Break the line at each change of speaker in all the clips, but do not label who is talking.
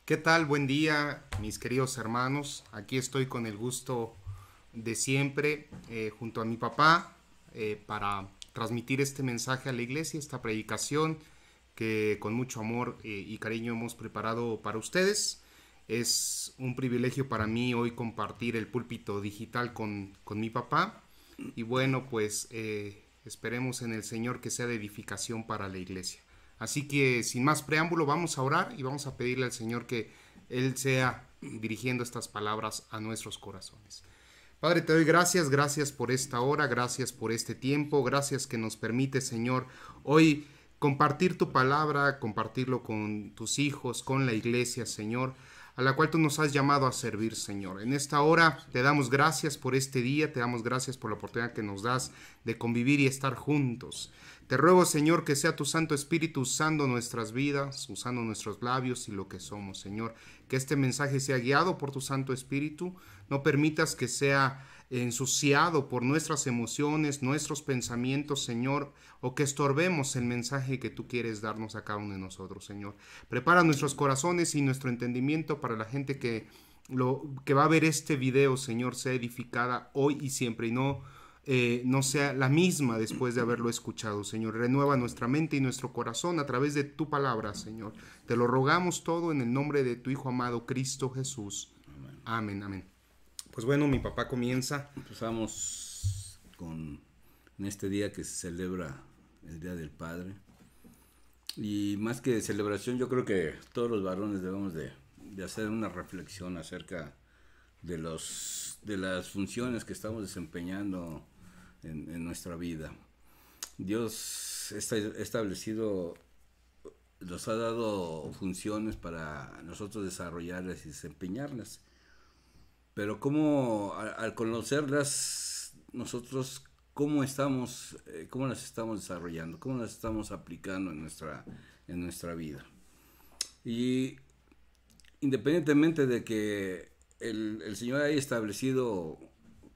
¿Qué tal? Buen día, mis queridos hermanos. Aquí estoy con el gusto de siempre, junto a mi papá, para transmitir este mensaje a la iglesia, esta predicación que con mucho amor y cariño hemos preparado para ustedes. Es un privilegio para mí hoy compartir el púlpito digital con mi papá. Y bueno, pues esperemos en el Señor que sea de edificación para la iglesia. Así que sin más preámbulo vamos a orar y vamos a pedirle al Señor que Él sea dirigiendo estas palabras a nuestros corazones. Padre, te doy gracias, gracias por esta hora, gracias por este tiempo, gracias que nos permite, Señor, hoy compartir tu palabra, compartirlo con tus hijos, con la iglesia, Señor, a la cual tú nos has llamado a servir, Señor. En esta hora te damos gracias por este día, te damos gracias por la oportunidad que nos das de convivir y estar juntos. Te ruego, Señor, que sea tu Santo Espíritu usando nuestras vidas, usando nuestros labios y lo que somos, Señor. Que este mensaje sea guiado por tu Santo Espíritu. No permitas que sea ensuciado por nuestras emociones, nuestros pensamientos, Señor, o que estorbemos el mensaje que tú quieres darnos a cada uno de nosotros, Señor. Prepara nuestros corazones y nuestro entendimiento para la gente que va a ver este video, Señor, sea edificada hoy y siempre y no sea la misma después de haberlo escuchado, Señor. Renueva nuestra mente y nuestro corazón a través de tu palabra, Señor. Te lo rogamos todo en el nombre de tu Hijo amado, Cristo Jesús. Amén, amén. Pues bueno, mi papá comienza.
Empezamos en este día que se celebra el Día del Padre. Y más que celebración, yo creo que todos los varones debemos de hacer una reflexión acerca de las funciones que estamos desempeñando en nuestra vida. Dios está establecido, nos ha dado funciones para nosotros desarrollarlas y desempeñarlas. Pero al conocerlas, nosotros cómo las estamos desarrollando, cómo las estamos aplicando en nuestra vida. Y independientemente de que el Señor haya establecido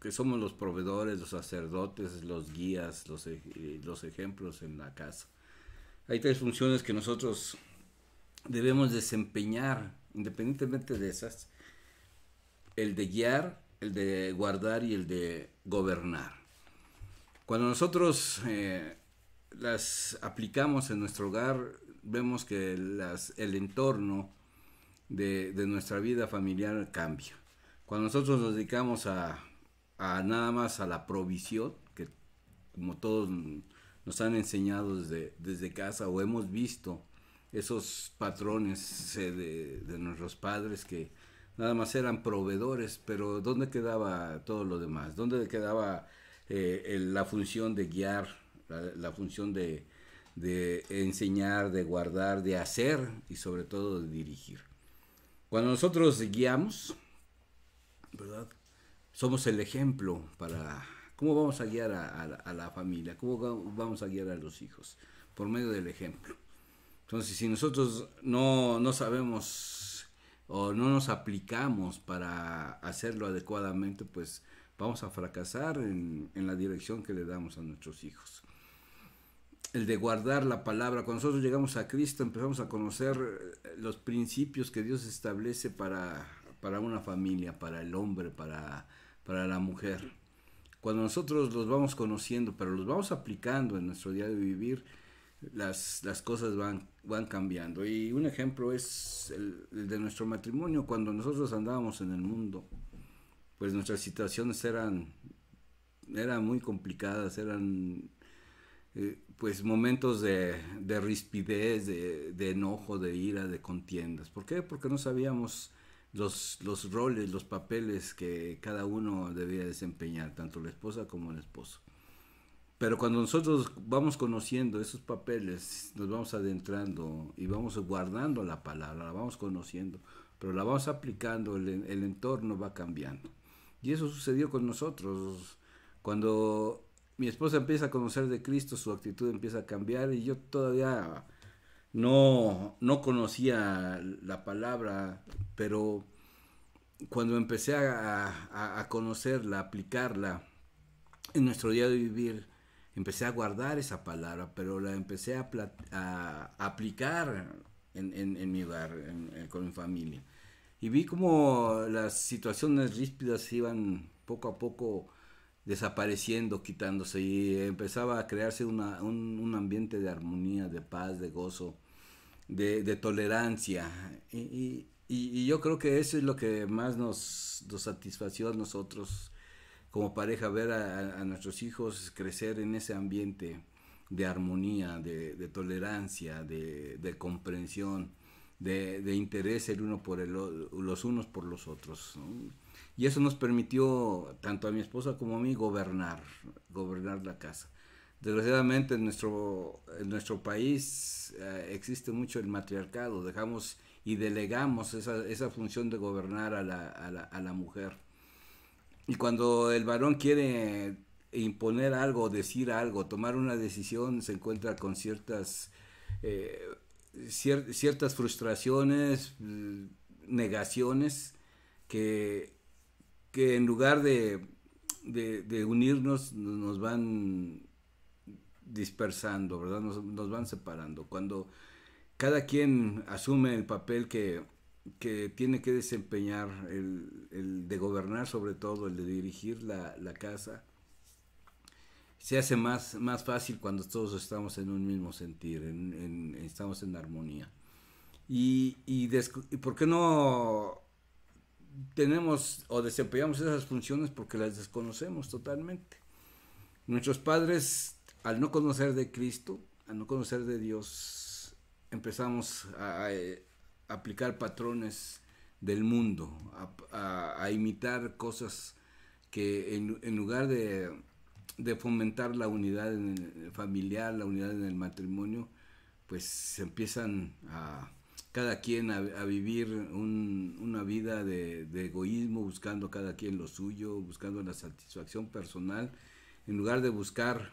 que somos los proveedores, los sacerdotes, los guías, los ejemplos en la casa, hay tres funciones que nosotros debemos desempeñar, independientemente de esas: el de guiar, el de guardar y el de gobernar. Cuando nosotros las aplicamos en nuestro hogar, vemos que el entorno de nuestra vida familiar cambia. Cuando nosotros nos dedicamos a nada más a la provisión, que como todos nos han enseñado desde casa, o hemos visto esos patrones de nuestros padres que nada más eran proveedores, pero ¿dónde quedaba todo lo demás? ¿Dónde quedaba la función de guiar, la función de enseñar, de guardar, de hacer y sobre todo de dirigir? Cuando nosotros guiamos, ¿verdad?, somos el ejemplo para cómo vamos a guiar a la familia, cómo vamos a guiar a los hijos, por medio del ejemplo. Entonces, si nosotros no sabemos o no nos aplicamos para hacerlo adecuadamente, pues vamos a fracasar en la dirección que le damos a nuestros hijos. El de guardar la palabra. Cuando nosotros llegamos a Cristo, empezamos a conocer los principios que Dios establece para una familia, para el hombre, para la mujer. Cuando nosotros los vamos conociendo, pero los vamos aplicando en nuestro día de vivir, las cosas van cambiando. Y un ejemplo es el de nuestro matrimonio. Cuando nosotros andábamos en el mundo, pues nuestras situaciones eran muy complicadas, eran pues momentos de rispidez, de enojo, de ira, de contiendas. ¿Por qué? Porque no sabíamos los roles, los papeles que cada uno debía desempeñar, tanto la esposa como el esposo. Pero cuando nosotros vamos conociendo esos papeles, nos vamos adentrando y vamos guardando la palabra, la vamos conociendo, pero la vamos aplicando, el entorno va cambiando. Y eso sucedió con nosotros. Cuando mi esposa empieza a conocer de Cristo, su actitud empieza a cambiar, y yo todavía no conocía la palabra, pero cuando empecé a conocerla, a aplicarla en nuestro día de vivir, empecé a guardar esa palabra, pero la empecé a aplicar en mi hogar, con mi familia. Y vi como las situaciones ríspidas iban poco a poco desapareciendo, quitándose, y empezaba a crearse un ambiente de armonía, de paz, de gozo, de tolerancia. Y yo creo que eso es lo que más nos satisfació a nosotros como pareja, ver a nuestros hijos crecer en ese ambiente de armonía, de tolerancia, de comprensión, de interés el uno por los unos por los otros, ¿no? Y eso nos permitió, tanto a mi esposa como a mí, gobernar la casa. Desgraciadamente en nuestro país existe mucho el matriarcado, dejamos y delegamos esa función de gobernar a la mujer. Y cuando el varón quiere imponer algo, decir algo, tomar una decisión, se encuentra con eh, ciertas frustraciones, negaciones, que, que en lugar de unirnos nos van dispersando, ¿verdad? Nos van separando. Cuando cada quien asume el papel que tiene que desempeñar, el de gobernar, sobre todo el de dirigir la casa, se hace más fácil cuando todos estamos en un mismo sentir, estamos en armonía. ¿Y por qué no tenemos o desempeñamos esas funciones? Porque las desconocemos totalmente. Nuestros padres, al no conocer de Cristo, al no conocer de Dios, empezamos a aplicar patrones del mundo, a imitar cosas que en lugar de fomentar la unidad familiar, la unidad en el matrimonio, pues se empiezan cada quien a vivir una vida de egoísmo, buscando cada quien lo suyo, buscando la satisfacción personal, en lugar de buscar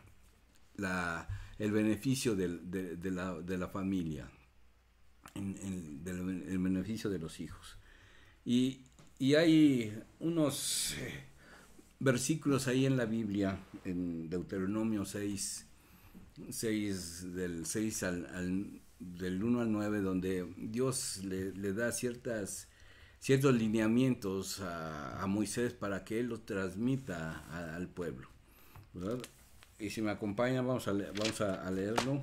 el beneficio de la familia, el beneficio de los hijos. Y hay unos versículos ahí en la Biblia, en Deuteronomio 6, del 6 del 1 al 9, donde Dios le da ciertos lineamientos a Moisés para que él los transmita al pueblo, ¿verdad? Y si me acompañan, vamos a leerlo.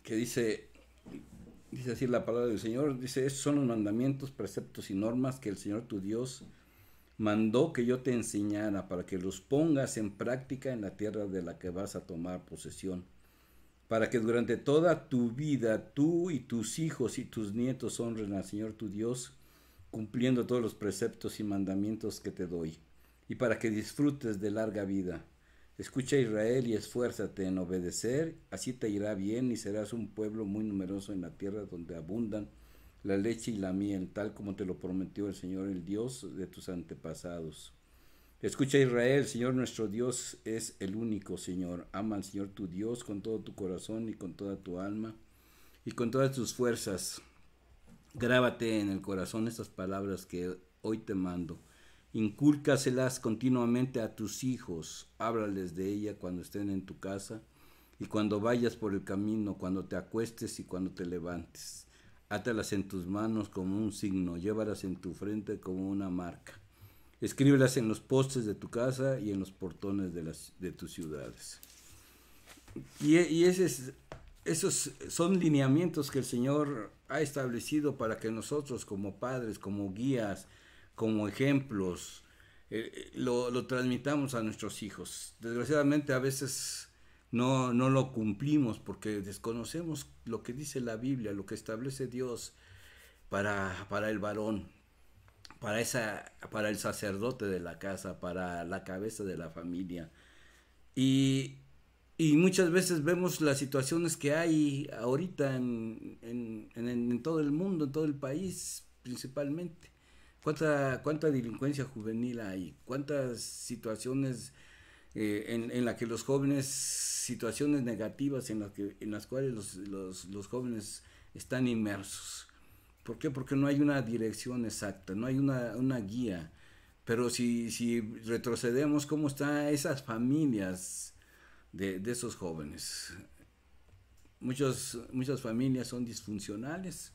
Que dice así la palabra del Señor, dice: estos son los mandamientos, preceptos y normas que el Señor tu Dios mandó que yo te enseñara, para que los pongas en práctica en la tierra de la que vas a tomar posesión, para que durante toda tu vida tú y tus hijos y tus nietos honren al Señor tu Dios, cumpliendo todos los preceptos y mandamientos que te doy, y para que disfrutes de larga vida. Escucha, Israel, y esfuérzate en obedecer, así te irá bien y serás un pueblo muy numeroso en la tierra donde abundan la leche y la miel, tal como te lo prometió el Señor, el Dios de tus antepasados. Escucha, Israel, el Señor nuestro Dios es el único Señor. Ama al Señor tu Dios con todo tu corazón y con toda tu alma y con todas tus fuerzas. Grábate en el corazón estas palabras que hoy te mando. Incúlcaselas continuamente a tus hijos, háblales de ella cuando estén en tu casa y cuando vayas por el camino, cuando te acuestes y cuando te levantes. Átalas en tus manos como un signo, llévalas en tu frente como una marca. Escríbelas en los postes de tu casa y en los portones de tus ciudades. Y esos son lineamientos que el Señor ha establecido para que nosotros, como padres, como guías, como ejemplos, lo transmitamos a nuestros hijos. Desgraciadamente a veces no lo cumplimos porque desconocemos lo que dice la Biblia, lo que establece Dios para el varón, para el sacerdote de la casa, para la cabeza de la familia. Y, y muchas veces vemos las situaciones que hay ahorita en todo el mundo, en todo el país principalmente. ¿Cuánta delincuencia juvenil hay? ¿Cuántas situaciones en la que los jóvenes, situaciones negativas en las cuales los jóvenes están inmersos. ¿Por qué? Porque no hay una dirección exacta, no hay una guía. Pero si retrocedemos, ¿cómo están esas familias de esos jóvenes? Muchas familias son disfuncionales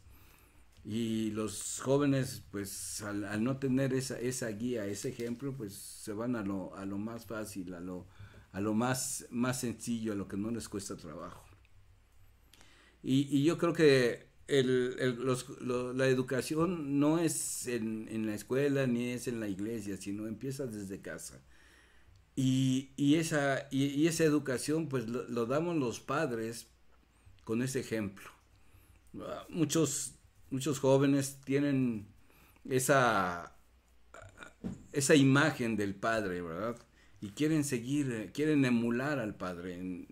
y los jóvenes, pues al no tener esa guía, ese ejemplo, pues se van a lo más fácil, a lo más sencillo, a lo que no les cuesta trabajo. Y yo creo que la educación no es en la escuela ni es en la iglesia, sino empieza desde casa. Y esa educación pues lo damos los padres con ese ejemplo. Muchos jóvenes tienen esa imagen del padre, ¿verdad? Y quieren emular al padre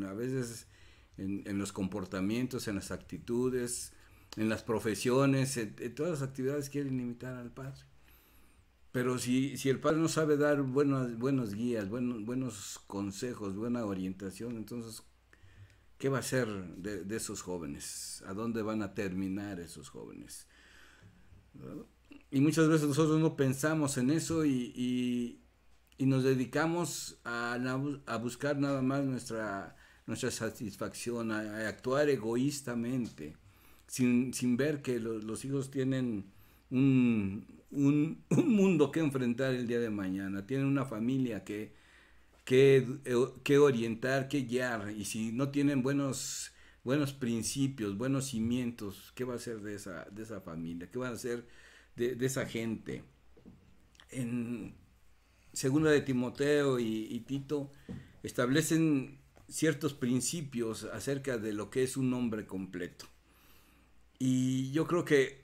a veces en los comportamientos, en las actitudes, en las profesiones, en todas las actividades quieren imitar al padre. Pero si el padre no sabe dar buenos guías, buenos consejos, buena orientación, entonces, ¿qué va a hacer de esos jóvenes? ¿A dónde van a terminar esos jóvenes? ¿No? Y muchas veces nosotros no pensamos en eso y nos dedicamos a buscar nada más nuestra satisfacción, a actuar egoístamente, sin ver que los hijos tienen un mundo que enfrentar el día de mañana, tienen una familia que orientar, que guiar, y si no tienen buenos principios, buenos cimientos, ¿qué va a hacer de esa familia? ¿Qué va a hacer de esa gente? En segunda de Timoteo y Tito establecen ciertos principios acerca de lo que es un hombre completo. Y yo creo que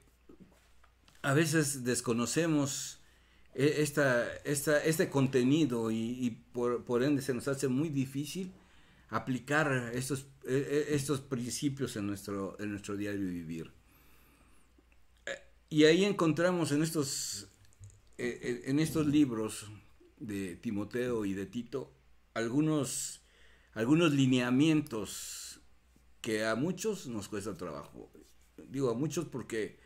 a veces desconocemos este contenido y por ende se nos hace muy difícil aplicar estos principios en nuestro diario vivir. Y ahí encontramos en estos libros de Timoteo y de Tito algunos lineamientos que a muchos nos cuesta trabajo. Digo a muchos porque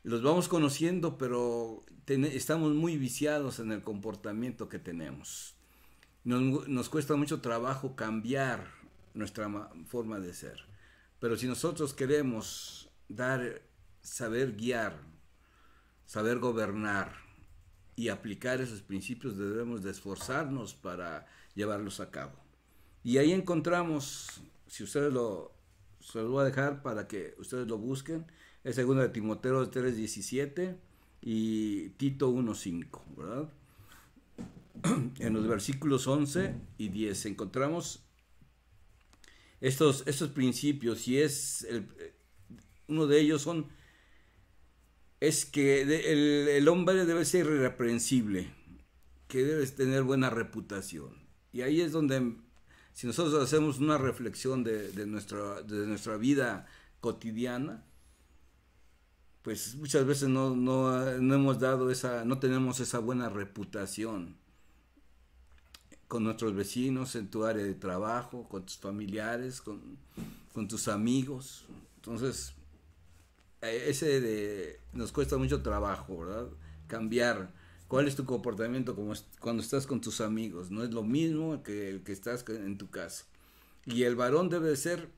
los vamos conociendo, pero estamos muy viciados en el comportamiento que tenemos. Nos cuesta mucho trabajo cambiar nuestra forma de ser. Pero si nosotros queremos saber guiar, saber gobernar y aplicar esos principios, debemos de esforzarnos para llevarlos a cabo. Y ahí encontramos, si ustedes se los voy a dejar para que ustedes lo busquen, es 2 de Timoteo 3:17 y Tito 1:5, ¿verdad? En los versículos 11 y 10 encontramos estos principios, y uno de ellos es que el hombre debe ser irreprensible, que debe tener buena reputación. Y ahí es donde, si nosotros hacemos una reflexión de nuestra vida cotidiana, pues muchas veces no tenemos esa buena reputación con nuestros vecinos, en tu área de trabajo, con tus familiares, con tus amigos. Entonces, nos cuesta mucho trabajo, ¿verdad? Cambiar. ¿Cuál es tu comportamiento cuando estás con tus amigos? No es lo mismo que el que estás en tu casa. Y el varón debe ser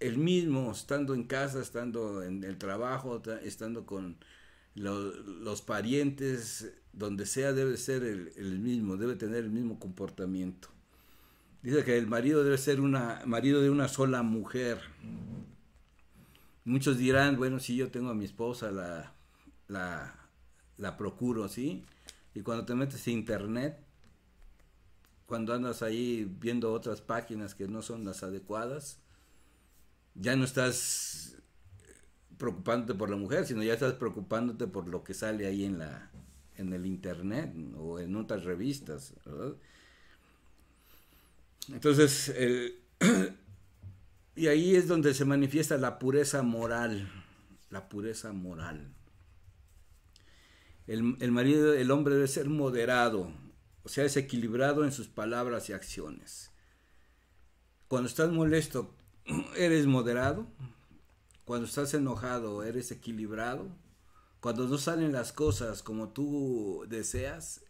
el mismo, estando en casa, estando en el trabajo, estando con los parientes, donde sea, debe ser el mismo, debe tener el mismo comportamiento. Dice que el marido debe ser marido de una sola mujer. Muchos dirán, bueno, si yo tengo a mi esposa, la procuro, ¿sí? Y cuando te metes a internet, cuando andas ahí viendo otras páginas que no son las adecuadas, ya no estás preocupándote por la mujer, sino ya estás preocupándote por lo que sale ahí en el internet o en otras revistas, ¿verdad? Entonces, y ahí es donde se manifiesta la pureza moral, la pureza moral. El hombre debe ser moderado O sea, es equilibrado en sus palabras y acciones. Cuando estás molesto, eres moderado. Cuando estás enojado, eres equilibrado. Cuando no salen las cosas como tú deseas,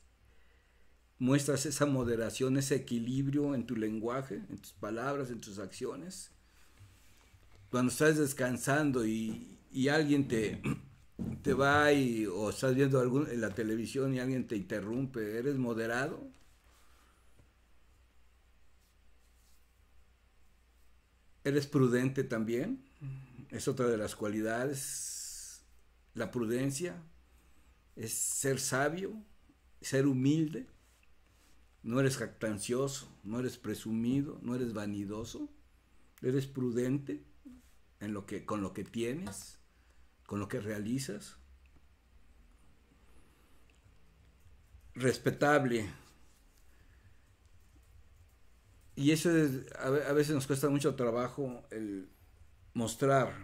muestras esa moderación, ese equilibrio en tu lenguaje, en tus palabras, en tus acciones. Cuando estás descansando y alguien te va o estás viendo en la televisión y alguien te interrumpe, ¿eres moderado? ¿Eres prudente también? Es otra de las cualidades. La prudencia es ser sabio, ser humilde. No eres jactancioso, no eres presumido, no eres vanidoso. Eres prudente con lo que tienes, con lo que realizas. Respetable. Y eso a veces nos cuesta mucho trabajo el mostrar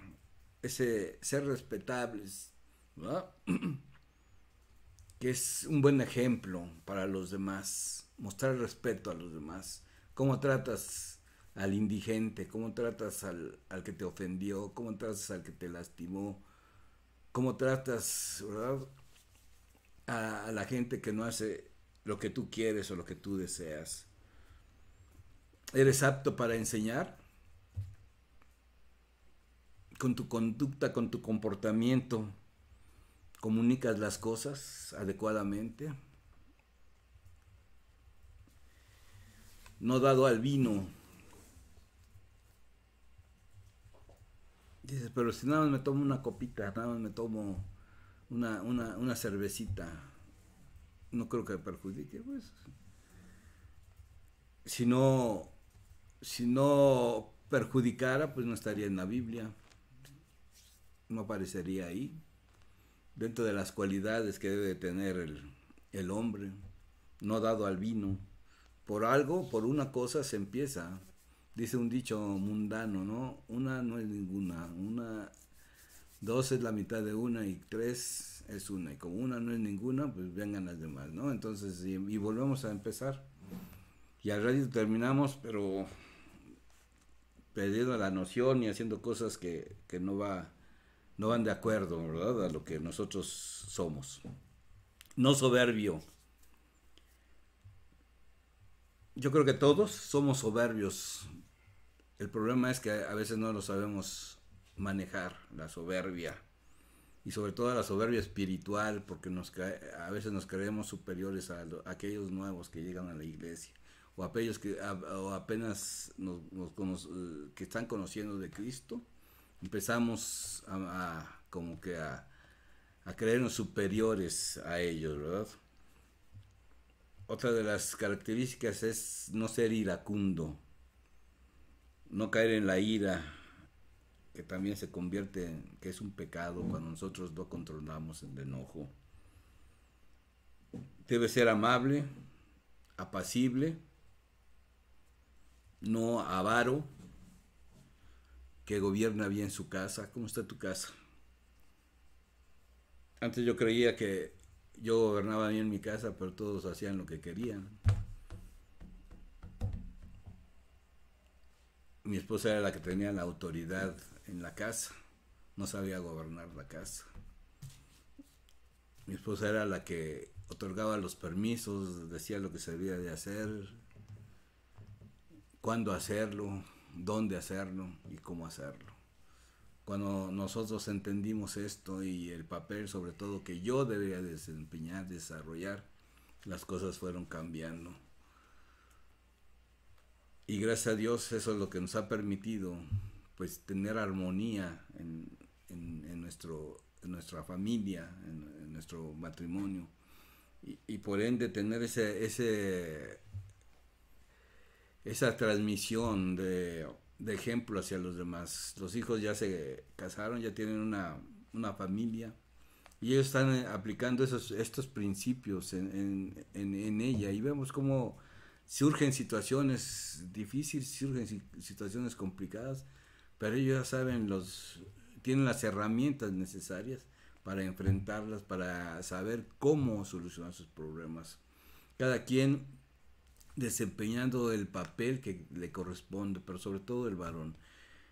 ese ser respetables, ¿verdad? Que es un buen ejemplo para los demás, mostrar respeto a los demás. Cómo tratas al indigente, cómo tratas al que te ofendió, cómo tratas al que te lastimó, cómo tratas, ¿verdad?, a la gente que no hace lo que tú quieres o lo que tú deseas. ¿Eres apto para enseñar? Con tu conducta, con tu comportamiento, ¿comunicas las cosas adecuadamente? No dado al vino. Dices, pero si nada más me tomo una copita, nada más me tomo una cervecita, no creo que me perjudique, pues. Si no perjudicara, pues no estaría en la Biblia, no aparecería ahí. Dentro de las cualidades que debe de tener el hombre, no dado al vino. Por algo, por una cosa se empieza. Dice un dicho mundano, ¿no? Una no es ninguna, dos es la mitad de una y tres es una. Y como una no es ninguna, pues vengan las demás, ¿no? Entonces, y volvemos a empezar. Y al ratito terminamos, pero perdiendo la noción y haciendo cosas que no van de acuerdo, ¿verdad?, a lo que nosotros somos. No soberbio. Yo creo que todos somos soberbios. El problema es que a veces no lo sabemos manejar, la soberbia. Y sobre todo la soberbia espiritual, porque a veces nos creemos superiores a aquellos nuevos que llegan a la iglesia. O aquellos que apenas que están conociendo de Cristo. Empezamos como que a creernos superiores a ellos, ¿verdad? Otra de las características es no ser iracundo, no caer en la ira, que también se convierte que es un pecado cuando nosotros no controlamos el enojo. Debe ser amable, apacible, no avaro, que gobierna bien su casa. ¿Cómo está tu casa? Antes yo creía que yo gobernaba bien mi casa, pero todos hacían lo que querían. Mi esposa era la que tenía la autoridad en la casa, no sabía gobernar la casa. Mi esposa era la que otorgaba los permisos, decía lo que se debía de hacer, cuándo hacerlo, dónde hacerlo y cómo hacerlo. Cuando nosotros entendimos esto y el papel sobre todo que yo debía desempeñar, desarrollar, las cosas fueron cambiando. Y gracias a Dios eso es lo que nos ha permitido pues tener armonía en nuestra familia, en nuestro matrimonio. Y por ende tener esa transmisión de ejemplo hacia los demás. Los hijos ya se casaron, ya tienen una familia y ellos están aplicando estos principios en ella, y vemos cómo surgen situaciones difíciles, surgen situaciones complicadas, pero ellos ya saben, tienen las herramientas necesarias para enfrentarlas, para saber cómo solucionar sus problemas. cada quien desempeñando el papel que le corresponde, pero sobre todo el varón.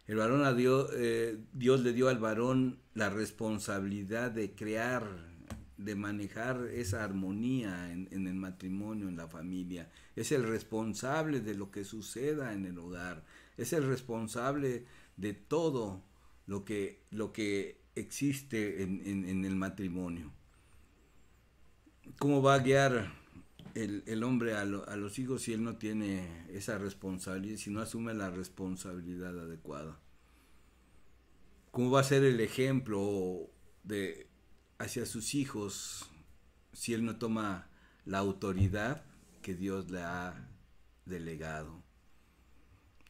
El varón a Dios, Dios le dio al varón la responsabilidad de crear, de manejar esa armonía en el matrimonio, en la familia. Es el responsable de lo que suceda en el hogar. Es el responsable de todo lo que existe en el matrimonio. ¿Cómo va a guiar el hombre a los hijos si él no tiene esa responsabilidad, si no asume la responsabilidad adecuada? ¿Cómo va a ser el ejemplo hacia sus hijos si él no toma la autoridad que Dios le ha delegado?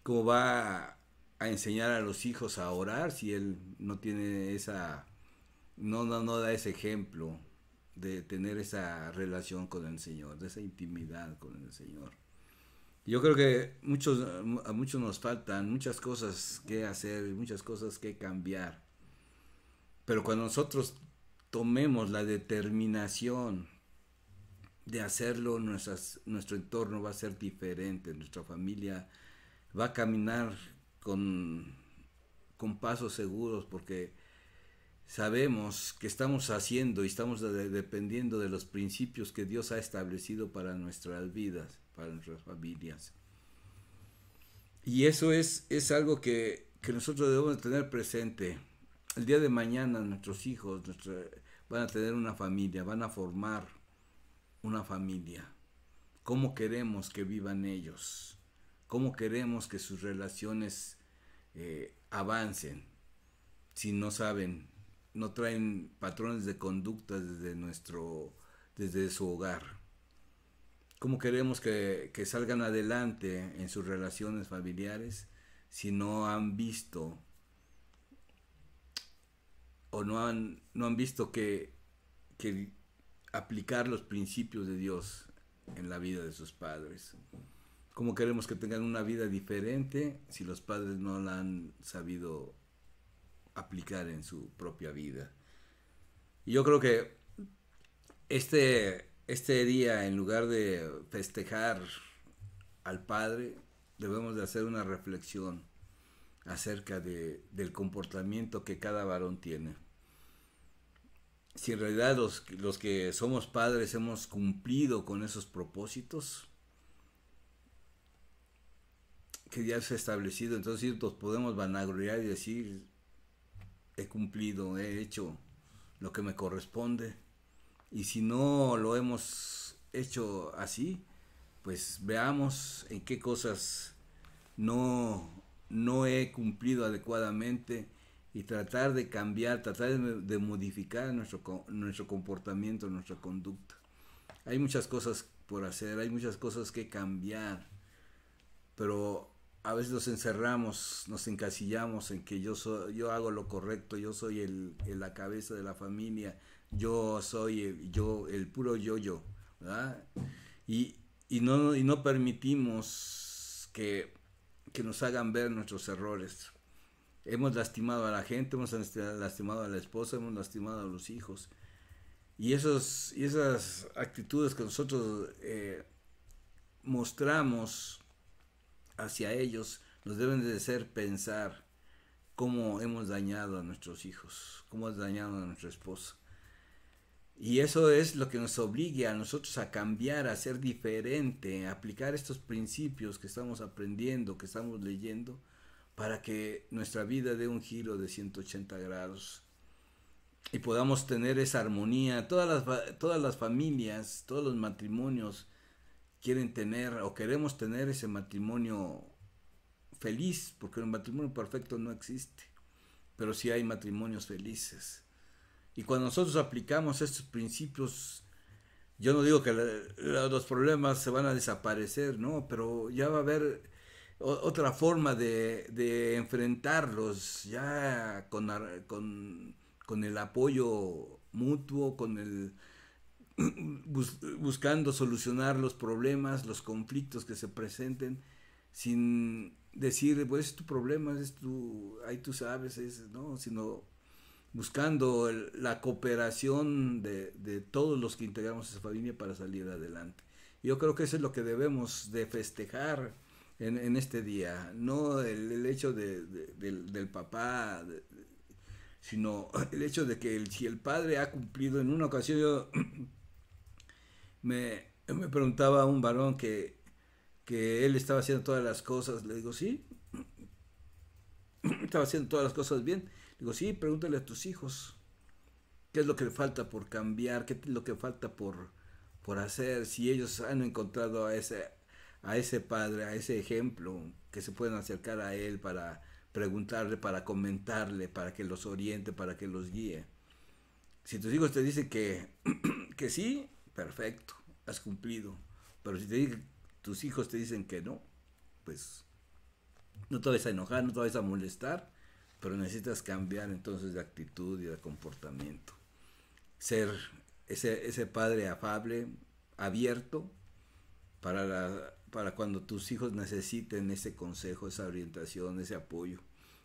¿Cómo va a enseñar a los hijos a orar si él no tiene no da ese ejemplo de tener esa relación con el Señor, de esa intimidad con el Señor? Yo creo que a muchos nos faltan muchas cosas que hacer, muchas cosas que cambiar. Pero cuando nosotros tomemos la determinación de hacerlo, nuestro entorno va a ser diferente, nuestra familia va a caminar con pasos seguros, porque sabemos que estamos haciendo y estamos dependiendo de los principios que Dios ha establecido para nuestras vidas, para nuestras familias. Y eso es algo que nosotros debemos tener presente. El día de mañana nuestros hijos van a tener una familia, van a formar una familia. ¿Cómo queremos que vivan ellos? ¿Cómo queremos que sus relaciones avancen si no saben, no traen patrones de conducta desde su hogar? ¿Cómo queremos que salgan adelante en sus relaciones familiares si no han visto o no han visto que aplicar los principios de Dios en la vida de sus padres? ¿Cómo queremos que tengan una vida diferente si los padres no la han sabido aplicar en su propia vida? Y yo creo que este día, en lugar de festejar al Padre, debemos de hacer una reflexión acerca del comportamiento que cada varón tiene. Si en realidad los que somos padres hemos cumplido con esos propósitos que ya se ha establecido, entonces nos podemos vanagloriar y decir: he cumplido, he hecho lo que me corresponde. Y si no lo hemos hecho así, pues veamos en qué cosas no he cumplido adecuadamente, y tratar de cambiar, tratar de modificar nuestro comportamiento, nuestra conducta. Hay muchas cosas por hacer, hay muchas cosas que cambiar, pero a veces nos encerramos, nos encasillamos en que yo hago lo correcto, yo soy la cabeza de la familia, yo soy el puro yo, ¿verdad? Y no permitimos que nos hagan ver nuestros errores. Hemos lastimado a la gente, hemos lastimado a la esposa, hemos lastimado a los hijos. Y esas actitudes que nosotros mostramos hacia ellos nos deben de hacer pensar cómo hemos dañado a nuestros hijos, cómo hemos dañado a nuestra esposa. Y eso es lo que nos obliga a nosotros a cambiar, a ser diferente, a aplicar estos principios que estamos aprendiendo, que estamos leyendo, para que nuestra vida dé un giro de 180 grados y podamos tener esa armonía. Todas las familias, todos los matrimonios quieren tener o queremos tener ese matrimonio feliz, porque el matrimonio perfecto no existe, pero sí hay matrimonios felices. Y cuando nosotros aplicamos estos principios, yo no digo que los problemas se van a desaparecer, no, pero ya va a haber otra forma de enfrentarlos, ya con el apoyo mutuo, buscando solucionar los problemas, los conflictos que se presenten, sin decir, pues es tu problema, ahí tú sabes, no, sino buscando la cooperación de todos los que integramos esa familia para salir adelante. Yo creo que eso es lo que debemos de festejar en este día, no el hecho del papá, sino el hecho de que si el padre ha cumplido. En una ocasión yo me preguntaba a un varón que él estaba haciendo todas las cosas. Le digo, sí, estaba haciendo todas las cosas bien. Le digo, sí, pregúntale a tus hijos qué es lo que le falta por cambiar, qué es lo que falta por hacer, si ellos han encontrado a ese padre, a ese ejemplo, que se pueden acercar a él para preguntarle, para comentarle, para que los oriente, para que los guíe. Si tus hijos te dicen que sí, perfecto, has cumplido. Pero si tus hijos te dicen que no, pues no te vas a enojar, no te vas a molestar, pero necesitas cambiar entonces de actitud y de comportamiento. Ser ese padre afable, abierto, para cuando tus hijos necesiten ese consejo, esa orientación, ese apoyo.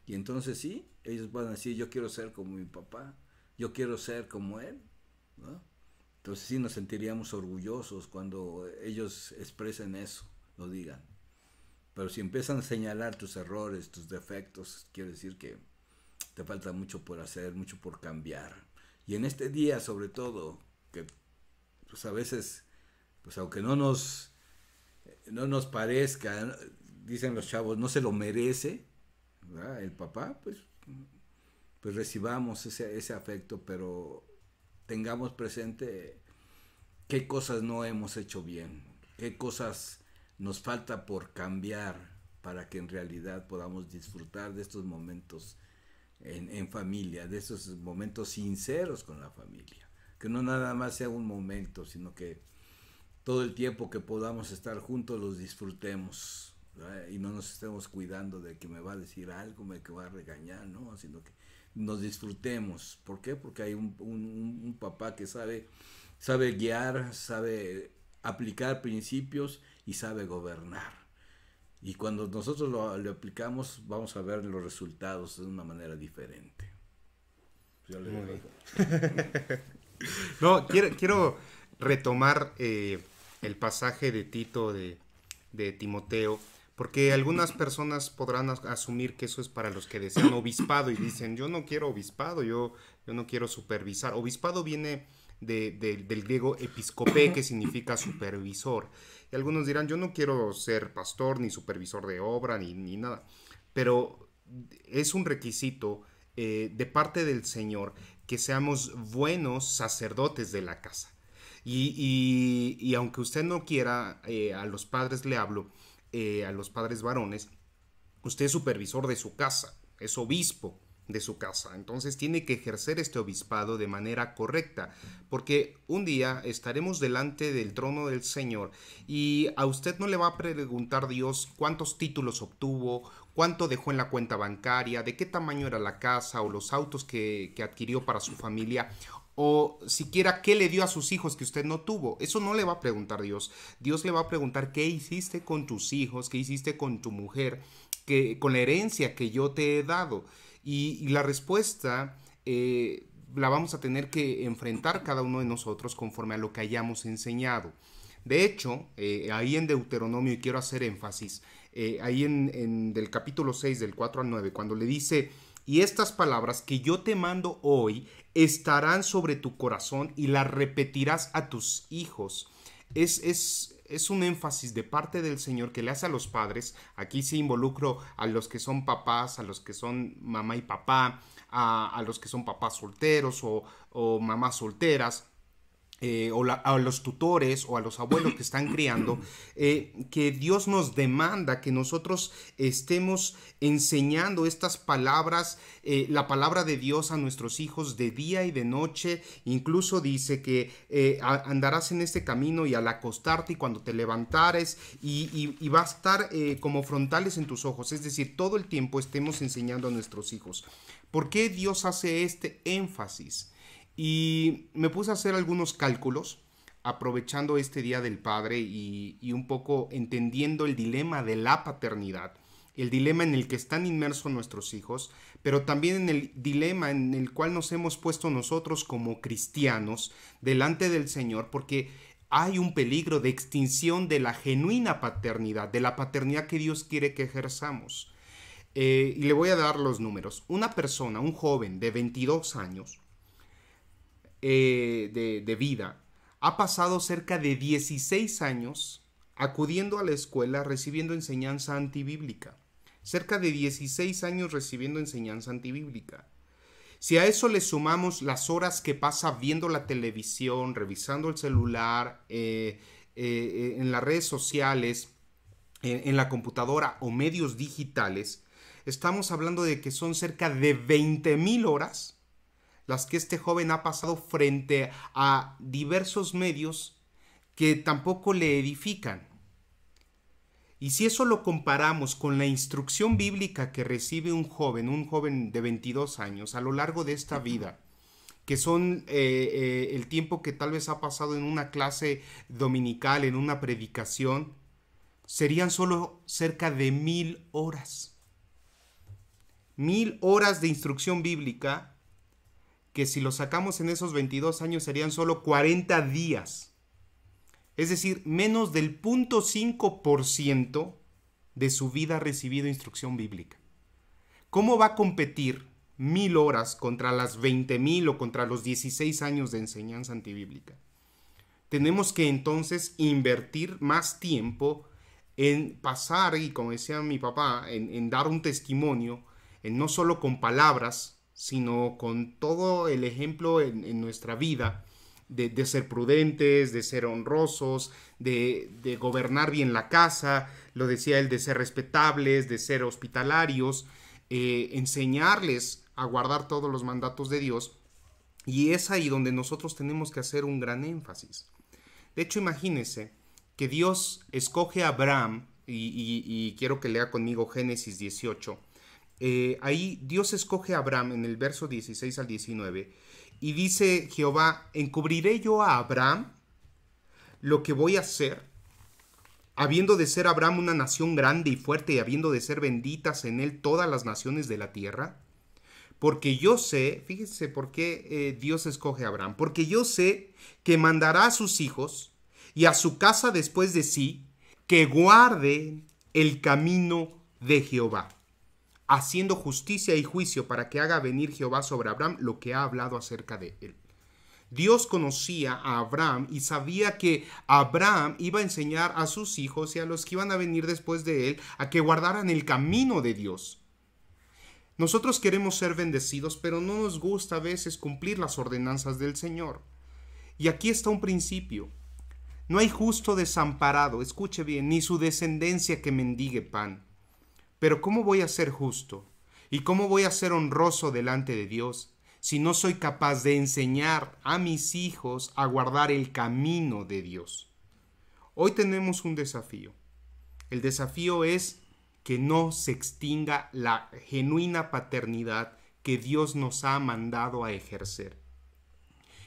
Y entonces sí, ellos van a decir, yo quiero ser como mi papá, yo quiero ser como él, ¿no? Entonces sí nos sentiríamos orgullosos cuando ellos expresen eso, lo digan. Pero si empiezan a señalar tus errores, tus defectos, quiere decir que te falta mucho por hacer, mucho por cambiar. Y en este día, sobre todo, que pues a veces, pues aunque no nos parezca, dicen los chavos, no se lo merece, ¿verdad? El papá, pues recibamos ese afecto, pero tengamos presente qué cosas no hemos hecho bien, qué cosas nos falta por cambiar para que en realidad podamos disfrutar de estos momentos en familia, de esos momentos sinceros con la familia, que no nada más sea un momento, sino que todo el tiempo que podamos estar juntos los disfrutemos, ¿verdad? Y no nos estemos cuidando de que me va a decir algo, que va a regañar, ¿no? Sino que nos disfrutemos. ¿Por qué? Porque hay un papá que sabe guiar, sabe aplicar principios y sabe gobernar. Y cuando nosotros lo aplicamos, vamos a ver los resultados de una manera diferente.
No, quiero retomar el pasaje de Tito de Timoteo, porque algunas personas podrán asumir que eso es para los que desean obispado y dicen, yo no quiero obispado, yo no quiero supervisar. Obispado viene del griego episcopé, que significa supervisor. Y algunos dirán, yo no quiero ser pastor, ni supervisor de obra, ni nada. Pero es un requisito de parte del Señor que seamos buenos sacerdotes de la casa. Y aunque usted no quiera, a los padres le hablo, a los padres varones, usted es supervisor de su casa, es obispo de su casa. Entonces tiene que ejercer este obispado de manera correcta, porque un día estaremos delante del trono del Señor y a usted no le va a preguntar Dios cuántos títulos obtuvo, cuánto dejó en la cuenta bancaria, de qué tamaño era la casa o los autos que adquirió para su familia, o siquiera qué le dio a sus hijos que usted no tuvo. Eso no le va a preguntar Dios. Dios le va a preguntar qué hiciste con tus hijos, qué hiciste con tu mujer, con la herencia que yo te he dado. Y la respuesta la vamos a tener que enfrentar cada uno de nosotros conforme a lo que hayamos enseñado. De hecho, ahí en Deuteronomio, y quiero hacer énfasis, ahí del capítulo 6, del 4 al 9, cuando le dice, y estas palabras que yo te mando hoy estarán sobre tu corazón y las repetirás a tus hijos. Es un énfasis de parte del Señor que le hace a los padres. Aquí sí involucro a los que son papás, a los que son mamá y papá, a los que son papás solteros o mamás solteras. A los tutores o a los abuelos que están criando, que Dios nos demanda que nosotros estemos enseñando estas palabras, la palabra de Dios a nuestros hijos de día y de noche. Incluso dice que andarás en este camino y al acostarte y cuando te levantares y va a estar como frontales en tus ojos, es decir, todo el tiempo estemos enseñando a nuestros hijos. ¿Por qué Dios hace este énfasis? Y me puse a hacer algunos cálculos aprovechando este Día del Padre y un poco entendiendo el dilema de la paternidad, el dilema en el que están inmersos nuestros hijos, pero también en el dilema en el cual nos hemos puesto nosotros como cristianos delante del Señor, porque hay un peligro de extinción de la genuina paternidad, de la paternidad que Dios quiere que ejerzamos. Y le voy a dar los números. Una persona, un joven de 22 años de vida, ha pasado cerca de 16 años acudiendo a la escuela recibiendo enseñanza antibíblica. Cerca de 16 años recibiendo enseñanza antibíblica. Si a eso le sumamos las horas que pasa viendo la televisión, revisando el celular, en las redes sociales, en la computadora o medios digitales, estamos hablando de que son cerca de 20,000 horas las que este joven ha pasado frente a diversos medios que tampoco le edifican. Y si eso lo comparamos con la instrucción bíblica que recibe un joven de 22 años a lo largo de esta vida, que son el tiempo que tal vez ha pasado en una clase dominical, en una predicación, serían solo cerca de 1,000 horas. 1,000 horas de instrucción bíblica, que si lo sacamos en esos 22 años serían solo 40 días. Es decir, menos del 0.5% de su vida ha recibido instrucción bíblica. ¿Cómo va a competir 1,000 horas contra las 20,000 o contra los 16 años de enseñanza antibíblica? Tenemos que entonces invertir más tiempo en pasar, y como decía mi papá, en dar un testimonio, en no solo con palabras, sino con todo el ejemplo en nuestra vida, de ser prudentes, de ser honrosos, de gobernar bien la casa, lo decía él, de ser respetables, de ser hospitalarios, enseñarles a guardar todos los mandatos de Dios. Y es ahí donde nosotros tenemos que hacer un gran énfasis. De hecho, imagínense que Dios escoge a Abraham, y quiero que lea conmigo Génesis 18. Ahí Dios escoge a Abraham en el verso 16 al 19, y dice Jehová: ¿encubriré yo a Abraham lo que voy a hacer? Habiendo de ser Abraham una nación grande y fuerte, y habiendo de ser benditas en él todas las naciones de la tierra. Porque yo sé, fíjense por qué Dios escoge a Abraham, porque yo sé que mandará a sus hijos y a su casa después de sí, que guarden el camino de Jehová, haciendo justicia y juicio, para que haga venir Jehová sobre Abraham lo que ha hablado acerca de él. Dios conocía a Abraham y sabía que Abraham iba a enseñar a sus hijos y a los que iban a venir después de él a que guardaran el camino de Dios. Nosotros queremos ser bendecidos, pero no nos gusta a veces cumplir las ordenanzas del Señor. Y aquí está un principio. No hay justo desamparado, escuche bien, ni su descendencia que mendigue pan. Pero ¿cómo voy a ser justo? ¿Y cómo voy a ser honroso delante de Dios si no soy capaz de enseñar a mis hijos a guardar el camino de Dios? Hoy tenemos un desafío. El desafío es que no se extinga la genuina paternidad que Dios nos ha mandado a ejercer.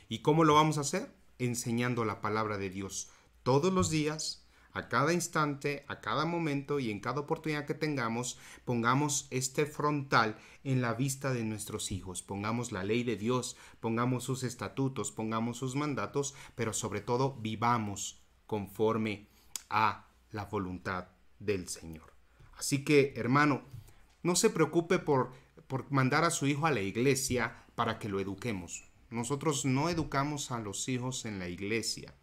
¿Y cómo lo vamos a hacer? Enseñando la palabra de Dios todos los días, a cada instante, a cada momento y en cada oportunidad que tengamos. Pongamos este frontal en la vista de nuestros hijos. Pongamos la ley de Dios, pongamos sus estatutos, pongamos sus mandatos, pero sobre todo vivamos conforme a la voluntad del Señor. Así que, hermano, no se preocupe por mandar a su hijo a la iglesia para que lo eduquemos. Nosotros no educamos a los hijos en la iglesia.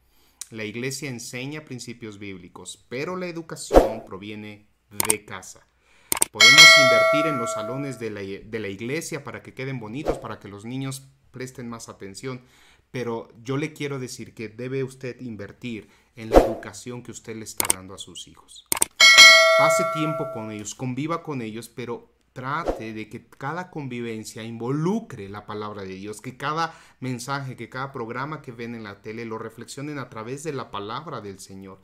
La iglesia enseña principios bíblicos, pero la educación proviene de casa. Podemos invertir en los salones de la iglesia para que queden bonitos, para que los niños presten más atención, pero yo le quiero decir que debe usted invertir en la educación que usted le está dando a sus hijos. Pase tiempo con ellos, conviva con ellos, pero trate de que cada convivencia involucre la palabra de Dios, que cada mensaje, que cada programa que ven en la tele lo reflexionen a través de la palabra del Señor.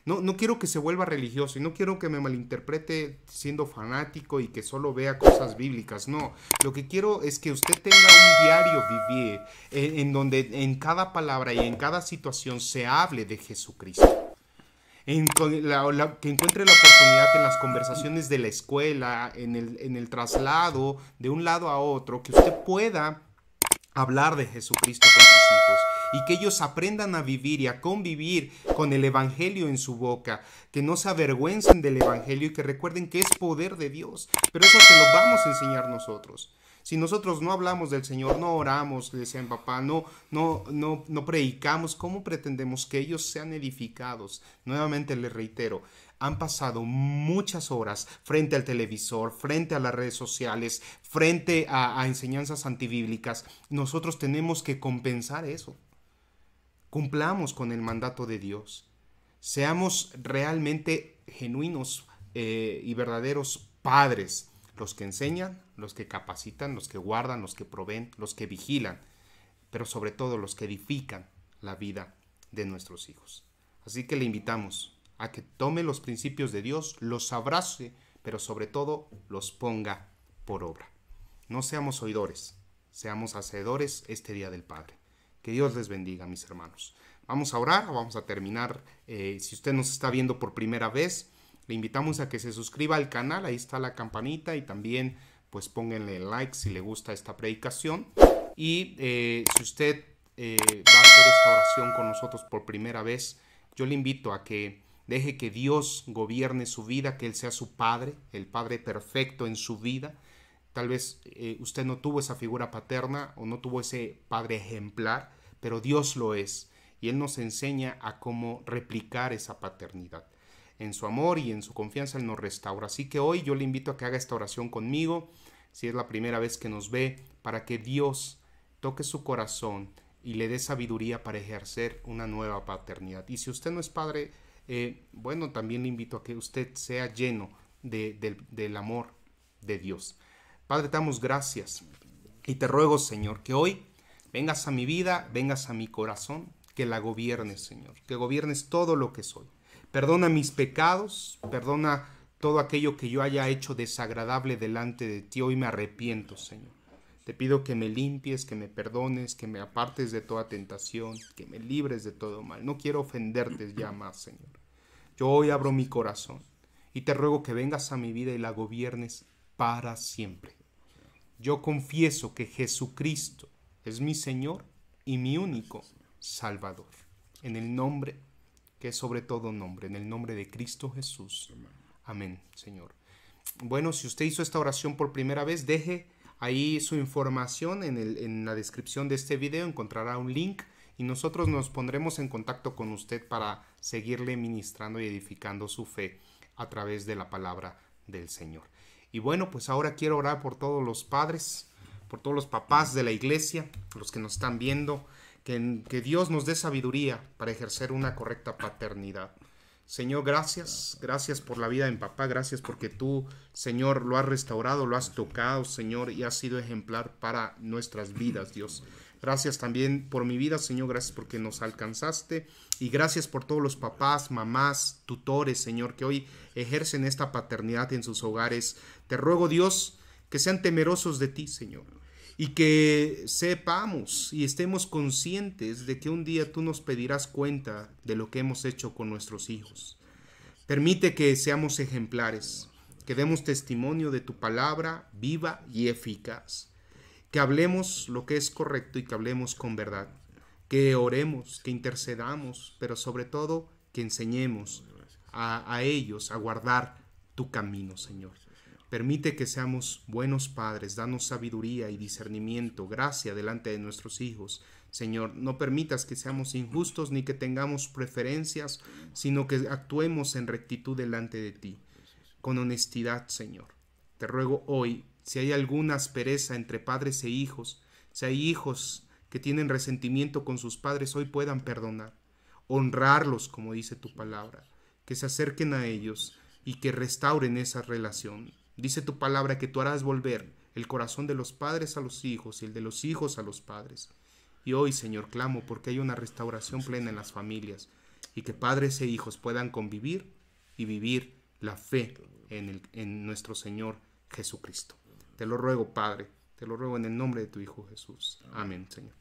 No quiero que se vuelva religioso y no quiero que me malinterprete siendo fanático y que solo vea cosas bíblicas. No, lo que quiero es que usted tenga un diario vivir en donde en cada palabra y en cada situación se hable de Jesucristo. Que encuentre la oportunidad en las conversaciones de la escuela, en el traslado de un lado a otro, que usted pueda hablar de Jesucristo con sus hijos y que ellos aprendan a vivir y a convivir con el Evangelio en su boca, que no se avergüencen del Evangelio y que recuerden que es poder de Dios. Pero eso se lo vamos a enseñar nosotros. Si nosotros no hablamos del Señor, no oramos, le decía mi papá, no predicamos, ¿cómo pretendemos que ellos sean edificados? Nuevamente les reitero, han pasado muchas horas frente al televisor, frente a las redes sociales, frente a enseñanzas antibíblicas. Nosotros tenemos que compensar eso. Cumplamos con el mandato de Dios. Seamos realmente genuinos y verdaderos padres. Los que enseñan, los que capacitan, los que guardan, los que proveen, los que vigilan, pero sobre todo los que edifican la vida de nuestros hijos. Así que le invitamos a que tome los principios de Dios, los abrace, pero sobre todo los ponga por obra. No seamos oidores, seamos hacedores este Día del Padre. Que Dios les bendiga, mis hermanos. Vamos a orar, vamos a terminar. Si usted nos está viendo por primera vez, le invitamos a que se suscriba al canal, ahí está la campanita, y también pues pónganle like si le gusta esta predicación. Y si usted va a hacer esta oración con nosotros por primera vez, yo le invito a que deje que Dios gobierne su vida, que Él sea su Padre, el Padre perfecto en su vida. Tal vez usted no tuvo esa figura paterna o no tuvo ese Padre ejemplar, pero Dios lo es. Y Él nos enseña a cómo replicar esa paternidad. En su amor y en su confianza Él nos restaura. Así que hoy yo le invito a que haga esta oración conmigo, si es la primera vez que nos ve, para que Dios toque su corazón y le dé sabiduría para ejercer una nueva paternidad. Y si usted no es padre, bueno, también le invito a que usted sea lleno del amor de Dios. Padre, te damos gracias y te ruego, Señor, que hoy vengas a mi vida, vengas a mi corazón, que la gobiernes, Señor, que gobiernes todo lo que soy. Perdona mis pecados, perdona todo aquello que yo haya hecho desagradable delante de ti. Hoy me arrepiento, Señor. Te pido que me limpies, que me perdones, que me apartes de toda tentación, que me libres de todo mal. No quiero ofenderte ya más, Señor. Yo hoy abro mi corazón y te ruego que vengas a mi vida y la gobiernes para siempre. Yo confieso que Jesucristo es mi Señor y mi único Salvador. En el nombre que es sobre todo nombre, en el nombre de Cristo Jesús. Amén, Señor. Bueno, si usted hizo esta oración por primera vez, deje ahí su información en la descripción de este video, encontrará un link y nosotros nos pondremos en contacto con usted para seguirle ministrando y edificando su fe a través de la palabra del Señor. Y bueno, pues ahora quiero orar por todos los padres, por todos los papás de la iglesia, los que nos están viendo, que Dios nos dé sabiduría para ejercer una correcta paternidad. Señor, gracias por la vida de mi papá, gracias porque tú, Señor, lo has restaurado, lo has tocado, Señor, y has sido ejemplar para nuestras vidas, Dios. Gracias también por mi vida, Señor, gracias porque nos alcanzaste, y gracias por todos los papás, mamás, tutores, Señor, que hoy ejercen esta paternidad en sus hogares. Te ruego, Dios, que sean temerosos de ti, Señor, y que sepamos y estemos conscientes de que un día tú nos pedirás cuenta de lo que hemos hecho con nuestros hijos. Permite que seamos ejemplares, que demos testimonio de tu palabra viva y eficaz, que hablemos lo que es correcto y que hablemos con verdad, que oremos, que intercedamos, pero sobre todo que enseñemos a ellos a guardar tu camino, Señor. Permite que seamos buenos padres, danos sabiduría y discernimiento, gracia delante de nuestros hijos. Señor, no permitas que seamos injustos ni que tengamos preferencias, sino que actuemos en rectitud delante de ti, con honestidad, Señor. Te ruego hoy, si hay alguna aspereza entre padres e hijos, si hay hijos que tienen resentimiento con sus padres, hoy puedan perdonar, honrarlos, como dice tu palabra, que se acerquen a ellos y que restauren esa relación. Dice tu palabra que tú harás volver el corazón de los padres a los hijos y el de los hijos a los padres. Y hoy, Señor, clamo porque hay una restauración plena en las familias y que padres e hijos puedan convivir y vivir la fe en nuestro Señor Jesucristo. Te lo ruego, Padre, te lo ruego en el nombre de tu Hijo Jesús. Amén, Señor.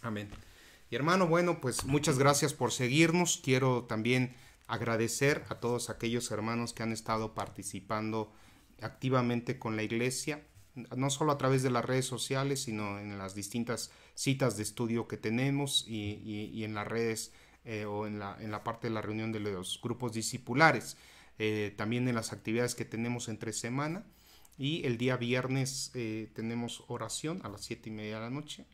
Amén. Y hermano, bueno, pues muchas gracias por seguirnos. Quiero también agradecer a todos aquellos hermanos que han estado participando activamente con la iglesia, no solo a través de las redes sociales, sino en las distintas citas de estudio que tenemos y en las redes o en la parte de la reunión de los grupos discipulares. También en las actividades que tenemos entre semana. Y el día viernes tenemos oración a las 7:30 de la noche.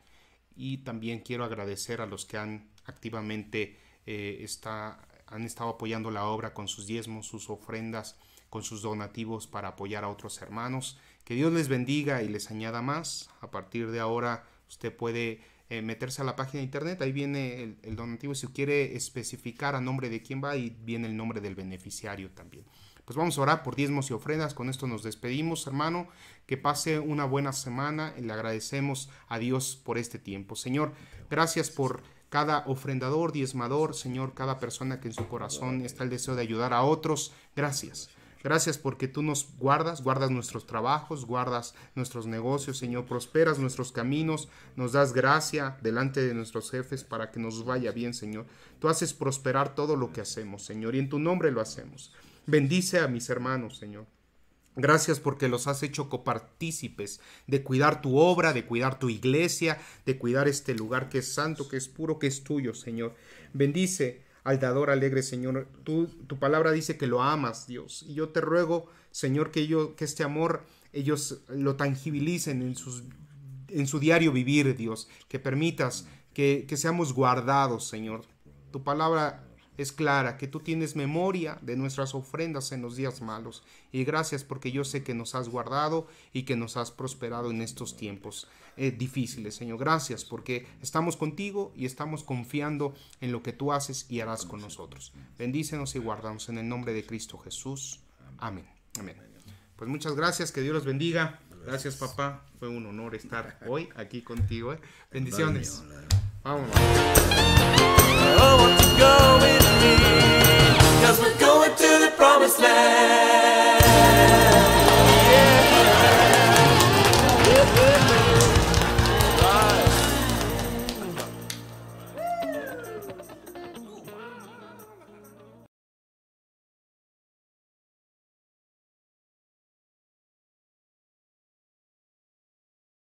Y también quiero agradecer a los que han activamente han estado apoyando la obra con sus diezmos, sus ofrendas, con sus donativos para apoyar a otros hermanos. Que Dios les bendiga y les añada más. A partir de ahora usted puede meterse a la página de internet, ahí viene el donativo, si quiere especificar a nombre de quién va, y viene el nombre del beneficiario también. Pues vamos a orar por diezmos y ofrendas. Con esto nos despedimos, hermano. Que pase una buena semana y le agradecemos a Dios por este tiempo. Señor, gracias por cada ofrendador, diezmador, Señor, cada persona que en su corazón está el deseo de ayudar a otros. Gracias. Gracias porque tú nos guardas nuestros trabajos, guardas nuestros negocios, Señor, prosperas nuestros caminos, nos das gracia delante de nuestros jefes para que nos vaya bien, Señor. Tú haces prosperar todo lo que hacemos, Señor, y en tu nombre lo hacemos. Bendice a mis hermanos, Señor. Gracias porque los has hecho copartícipes de cuidar tu obra, de cuidar tu iglesia, de cuidar este lugar que es santo, que es puro, que es tuyo, Señor. Bendice al dador alegre, Señor. Tu palabra dice que lo amas, Dios. Y yo te ruego, Señor, que este amor ellos lo tangibilicen en su diario vivir, Dios. Que permitas que seamos guardados, Señor. Tu palabra es clara, que tú tienes memoria de nuestras ofrendas en los días malos. Y gracias porque yo sé que nos has guardado y que nos has prosperado en estos tiempos difíciles, Señor. Gracias porque estamos contigo y estamos confiando en lo que tú haces y harás con nosotros. Bendícenos y guárdanos en el nombre de Cristo Jesús. Amén. Amén. Pues muchas gracias, que Dios los bendiga. Gracias, papá. Fue un honor estar hoy aquí contigo. Bendiciones. Vámonos.
I want to go with me, 'cause we're going to the promised land.